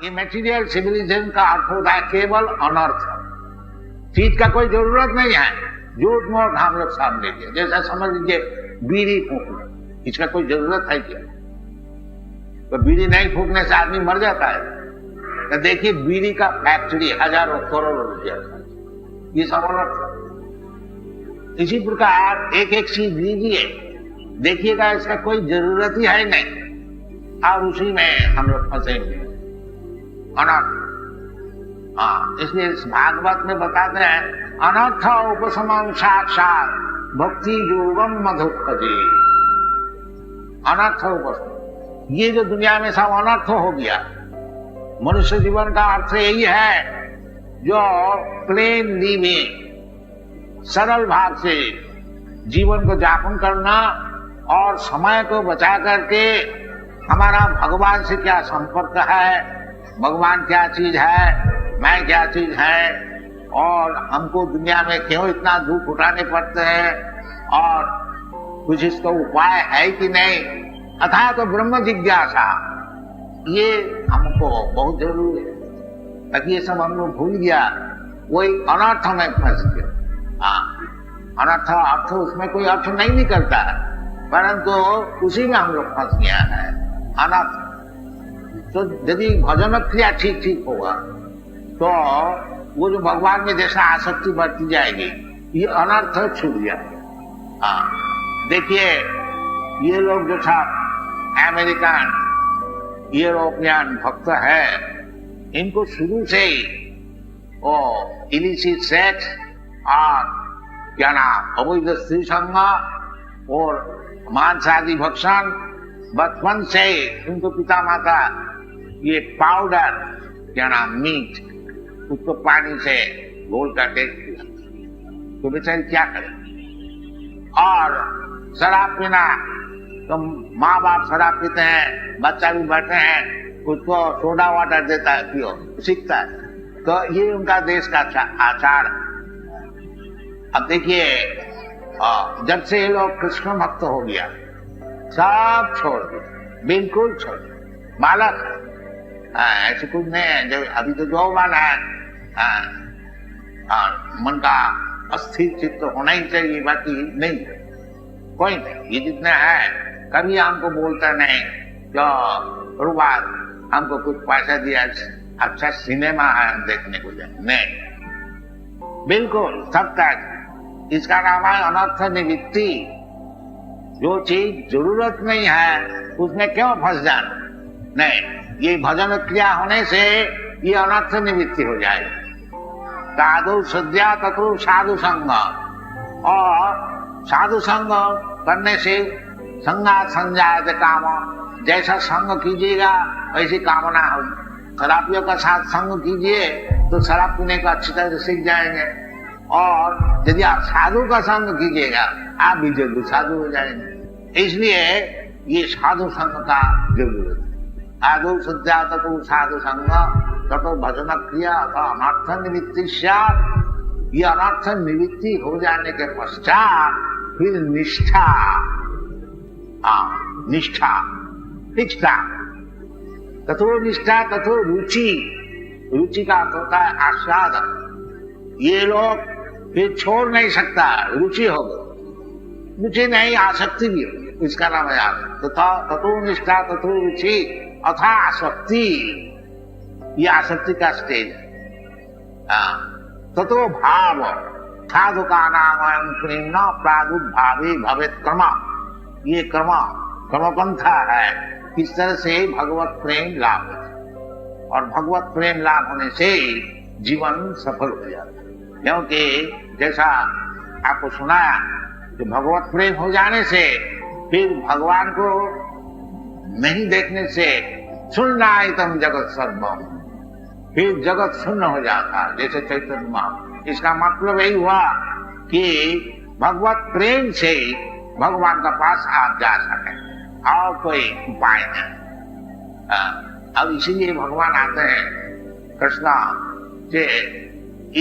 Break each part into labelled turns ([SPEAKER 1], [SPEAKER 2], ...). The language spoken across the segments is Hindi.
[SPEAKER 1] ये मटेरियल सिविलाइजेशन का अर्थ होता है केवल अनर्थ। चीज का कोई जरूरत नहीं है, झूठ मूठ हम लोग सामने दिए। जैसा समझ लीजिए बीड़ी फूकना, इसका कोई जरूरत है क्या? तो बीड़ी नहीं फूकने से आदमी मर जाता है। तो देखिए बीड़ी का फैक्ट्री हजारों करोड़ों रुपया, ये सब अनर्थ। इसी प्रकार एक एक चीज लीजिए, देखिएगा इसका कोई जरूरत ही है नहीं, और उसी में हम लोग फंसेंगे अनर्थ। हाँ, इसलिए इस भागवत में बताते हैं अनर्थ उपशमन साक्षात भक्ति योगम मधुपति। अनर्थ उपशमन, ये जो दुनिया में सब अनर्थ हो गया, मनुष्य जीवन का अर्थ यही है जो प्लेन लिविंग, सरल भाव से जीवन को यापन करना और समय को बचा करके हमारा भगवान से क्या संपर्क है, भगवान क्या चीज है, मैं क्या चीज है, और हमको दुनिया में क्यों इतना दुख उठाने पड़ते हैं, और कुछ इसका उपाय है कि नहीं, अथा तो ब्रह्म जिज्ञासा, ये हमको बहुत जरूरी है। ताकि ये सब हम लोग भूल गया, वही अनर्थ में फंस गया। अनर्थ अर्थ उसमें कोई अर्थ नहीं निकलता है, परंतु उसी में हम लोग फंस गया है अनर्थ। तो यदि भजन क्रिया ठीक ठीक होगा तो वो जो भगवान में जैसा आसक्ति बढ़ती जाएगी, ये अनर्थ छूट जाएगा। देखिए ये लोग जो था अमेरिकन यूरोपियन भक्त है, इनको शुरू से ही वो इलिसिट सेक्स और क्या नाम अवैध स्त्री संग और मांस आदि भक्षण, बचपन से ही उनको पिता माता ये पाउडर क्या नाम मीट उसको पानी से घोल करके, तो बेचारे क्या करें। और शराब पीना, तो माँ बाप शराब पीते हैं, बच्चा भी बैठे हैं, उसको सोडा वाटर देता है, पियो, सीखता है। तो ये उनका देश का आचार। अब देखिए जब से ये लोग कृष्ण भक्त हो गया, सब छोड़ दिया, बिल्कुल छोड़ दिया। बालक ऐसे कुछ नहीं है, जब अभी तो जौवान है, मन का अस्थिर चित्त होना ही चाहिए, बाकी नहीं कोई नहीं। ये जितने हैं कभी हमको बोलता नहीं जो रुबाद हमको कुछ पैसा दिया, अच्छा सिनेमा है देखने को जाए, नहीं, बिल्कुल सब तक। इसका नाम है अनर्थ निवृत्ति। जो चीज जरूरत नहीं है उसमें क्यों फंस जाना, नहीं, ये भजन क्रिया होने से ये अनर्थ निवृत्ति हो जाएगी। साधु सद्या तथु साधु संग, और साधु संग करने से संगात संजायते काम, जैसा संग कीजिएगा वैसी कामना होगी। शराबियों का साथ संग कीजिए तो शराब पीने का अच्छी तरह से सीख जाएंगे, और यदि आप साधु का संग कीजिएगा आप भी जल्दी साधु हो जाएंगे। इसलिए ये साधु संग का जरूरत है। साधु सद्या तथु साधु संग तथो भजन क्रिया अथवा अनर्थ निवृत्ति। ये अनर्थ निवृत्ति हो जाने के पश्चात फिर निष्ठा, निष्ठा निष्ठा तथो निष्ठा तथो रुचि। रुचि का अर्थ होता है आस्वाद। ये लोग फिर छोड़ नहीं सकता, रुचि हो गई, रुचि नहीं आसक्ति भी होगी, इसका नाम है तथा तथो निष्ठा तथो रुचि अथा आसक्ति। ये आसक्ति का स्टेज है। तथो भाव साधु का नाम प्रेम प्रादुर्भावी भवेत क्रम। ये क्रमपंथा है, किस तरह से भगवत प्रेम लाभ हो, और भगवत प्रेम लाभ होने से जीवन सफल हो जाता है। क्योंकि जैसा आपको सुनाया कि भगवत प्रेम हो जाने से फिर भगवान को नहीं देखने से सुनना आयतम जगत सर्वम, फिर जगत शून्य हो जाता है, जैसे चैतन्य महाप्रभु। इसका मतलब यही हुआ कि भगवत प्रेम से भगवान का पास आप जा सके, और कोई उपाय नहीं। अब इसीलिए भगवान आते हैं कृष्णा कि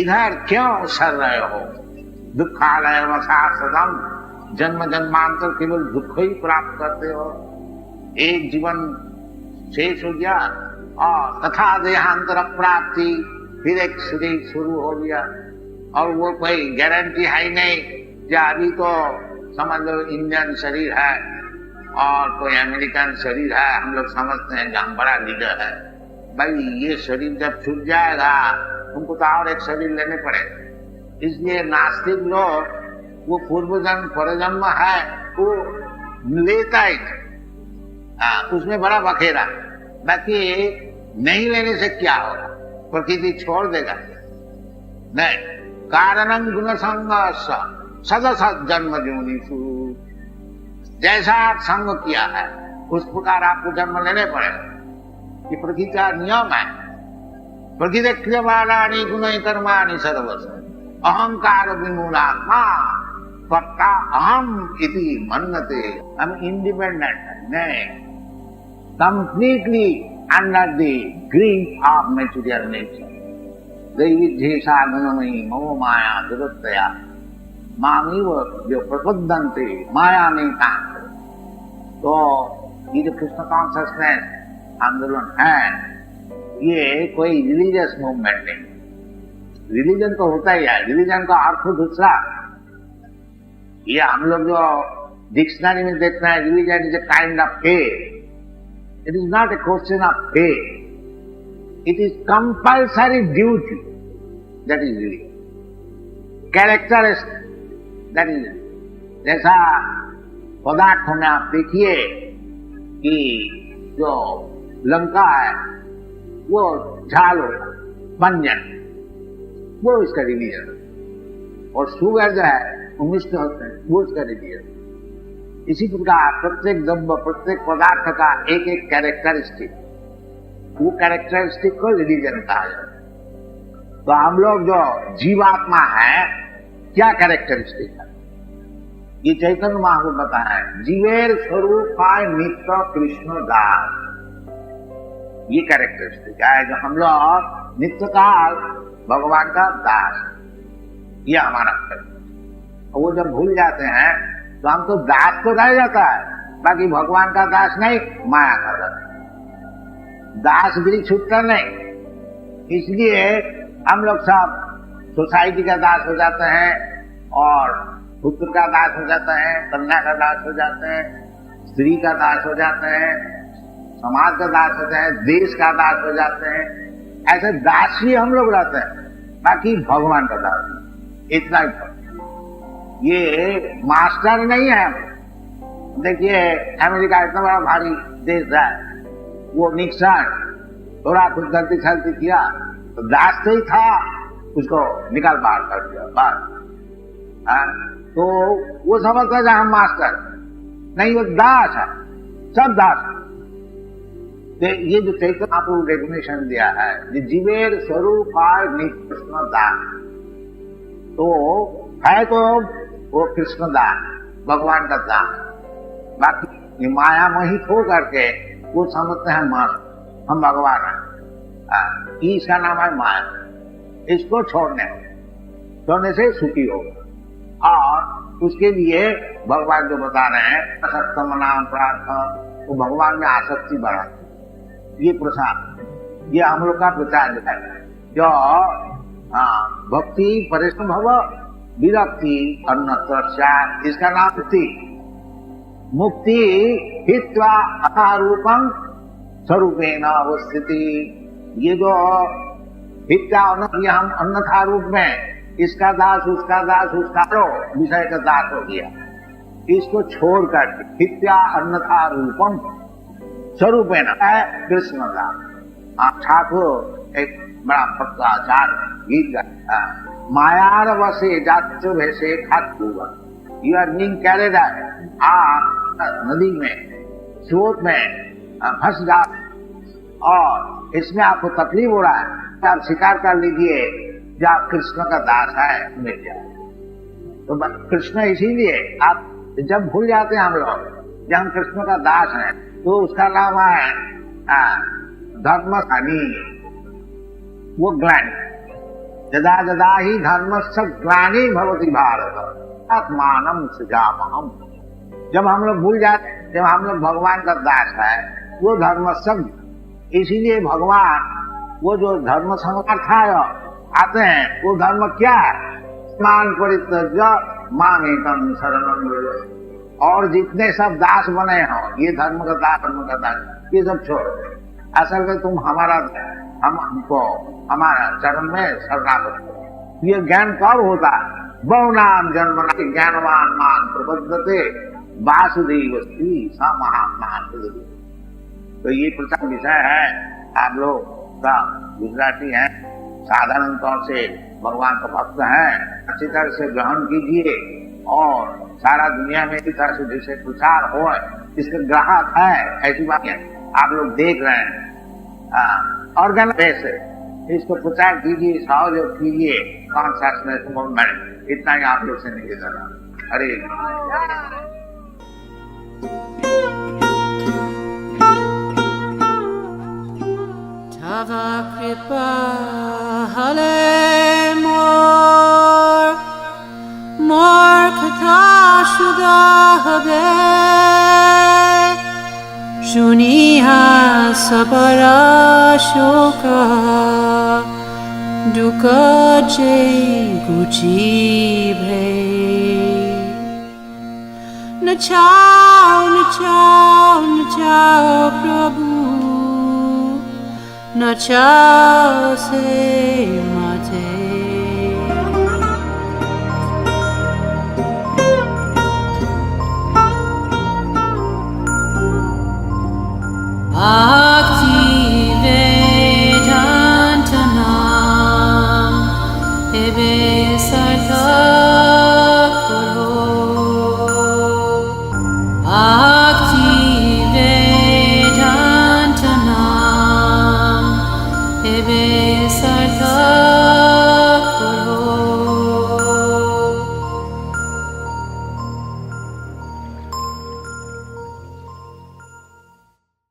[SPEAKER 1] इधर क्यों सर रहे हो, दुखालय वसा सदम, जन्म जन्मांतर केवल दुख ही प्राप्त करते हो। एक जीवन शेष हो गया, और तथा देहांतर प्राप्ति, फिर एक शरीर शुरू हो गया। और वो कोई गारंटी है ही नहीं कि अभी तो समझ लो इंडियन शरीर है और कोई अमेरिकन शरीर है, हम लोग समझते हैं कि हम बड़ा लीडर है। भाई ये शरीर जब छूट जाएगा तुमको तो और एक शरीर लेने पड़ेगा। इसलिए नास्तिक लोग वो पूर्व जन्म परजन्म है वो लेता ही उसमें बड़ा बखेरा, बाकी नहीं लेने से क्या होगा, प्रकृति छोड़ देगा नहीं। कारणं गुण संगस सदसत जन्म जोनिषु, जैसा आप संग किया है उस प्रकार आपको जन्म लेने पड़ेगा। ये प्रकृति का नियम है। प्रकृति क्रियमाणानि गुणै कर्माणि सर्वश अहंकार विमूलात्मा कर्ता अहम इति मन्यते। हम इंडिपेंडेंट है नहीं, completely under the grip of material nature. दैविध्येषा गुणमयी ममो माया दुरतया मामीव जो प्रबद्धन्ते माया नहीं था। तो ये जो कृष्ण कॉन्शियसनेस आंदोलन है ये कोई रिलीजियस मूवमेंट नहीं। रिलीजन तो होता ही है, रिलीजन का अर्थ दूसरा। ये हम लोग जो डिक्शनरी में देखते हैं religion is a kind of faith, it is not a question of faith, it is compulsory duty, that is religion. Characteristic that is, जैसा पदार्थों में आप देखिए कि जो लंका है वो झाल होगा बंजन, वो इसका रिलीजन। और शुगर जो है वो मिष्ट होते हैं, वो इसका रिलीजन। इसी प्रकार प्रत्येक द्रव्य प्रत्येक पदार्थ का एक एक कैरेक्टरिस्टिक, वो कैरेक्टरिस्टिक को रिलीजन कहा जाता है। तो हम लोग जो जीवात्मा है क्या कैरेक्टरिस्टिक है ये चैतन्य महाप्रभु बताया है। जीवेर स्वरूप नित्य कृष्ण दास, ये कैरेक्टरिस्टिक है जो हम लोग नित्य काल भगवान का दास, ये हमारा कर्तव्य। वो जब भूल जाते हैं तो हम तो दास तो रह जाता है, बाकी भगवान का दास नहीं, माया का दास। दासगिरी छूटता नहीं। इसलिए हम लोग सब सोसाइटी का दास हो जाते हैं और पुत्र का दास हो जाते हैं, कन्या का दास हो जाते हैं, स्त्री का दास हो जाते हैं, समाज का दास होते हैं, देश का दास हो जाते हैं। ऐसे दास ही हम लोग रहते हैं, बाकी भगवान का दास नहीं। इतना ही ये मास्टर नहीं है। देखिए अमेरिका इतना बड़ा भारी देश है, वो निक्सन थोड़ा कुछ गलती सलती किया तो दास से ही था, उसको निकाल बाहर कर दिया बाहर। तो वो समझता है हम मास्टर नहीं, वो दास है, सब दास। ये जो चैतन्य आपको डेफिनेशन दिया है जीवेर स्वरूप कृष्ण दास, तो है तो वो कृष्ण दास, भगवान का दास। बाकी माया मोहित हो करके वो समझते हैं मास्टर, हम भगवान हैं। इसका नाम है माया। इसको छोड़ने से सुखी होगा। और उसके लिए भगवान जो बता रहे हैं सत्यम नाम प्रार्थ, वो भगवान में आसक्ति बढ़ा। ये प्रसाद, ये हम लोग का प्रचार है जो भक्ति परिश्रम भव विरक्ति अन्नत्र, इसका नाम मुक्ति। मुक्ति हित्वा अरूपम स्वरूपेण अवस्थिति। ये जो हित्या हम अन्यथा रूप में इसका दास उसका दास उसका विषय का दास हो गया, इसको छोड़कर हित्या अन्यथा रूपम स्वरूपेण है कृष्ण दास। ठाकुर एक बड़ा भक्त आचार्य गीत गाया, मायार वसे जात वैसे खातूगा, यू आर बीइंग कैरिड, आप नदी में स्रोत में फंस जाते और इसमें आपको तकलीफ हो रहा है, आप स्वीकार कर लीजिए जो आप कृष्ण का दास है मिल जाए। तो कृष्ण इसीलिए आप जब भूल जाते हैं हम लोग जब हम कृष्ण का दास हैं तो उसका नाम है धर्म हानि, वो ग्लानि। जदा जदा ही धर्म से ग्लानि भवति भारत आत्मानम सृजामहम्। जब हम लोग भूल जाते, जब हम लोग भगवान का दास है, वो धर्म सब इसीलिए भगवान वो जो धर्म समर्थाय आते हैं, वो धर्म क्या है? मान परित्यज्य माम एकम शरणं व्रज। और जितने सब दास बने हो, ये धर्म का दास, धर्म का दास, ये सब छोड़। असल में तुम हमको हमारा चरण में शरणागत हो। ये ज्ञान कब होता? बहुनाम जन्म ज्ञानवान मान प्रबद्धते वासुदेवस्ति स महात्मा। तो ये प्रचार विषय है। आप लोग का गुजराती है, साधारण तौर से भगवान का भक्त है, अच्छी तरह से ग्रहण कीजिए और सारा दुनिया में इसी तरह से जैसे प्रचार हो, इसके ग्राहक है, ऐसी बात है। आप लोग देख रहे हैं ऑर्गेनाइज, इसको प्रचार कीजिए, सहयोग कीजिए, कॉन्शसनेस मूवमेंट, इतना ही आप लोग से निवेदन है। अरे
[SPEAKER 2] Tava kripa hale mor kata shuda habe shuniha sabara shoka duka jai guji bhe na chao prabhu न चाओ से मते। Bhakti Vedantanam ebe sarthak karo। Bhakti Vedantanam ebe sarthak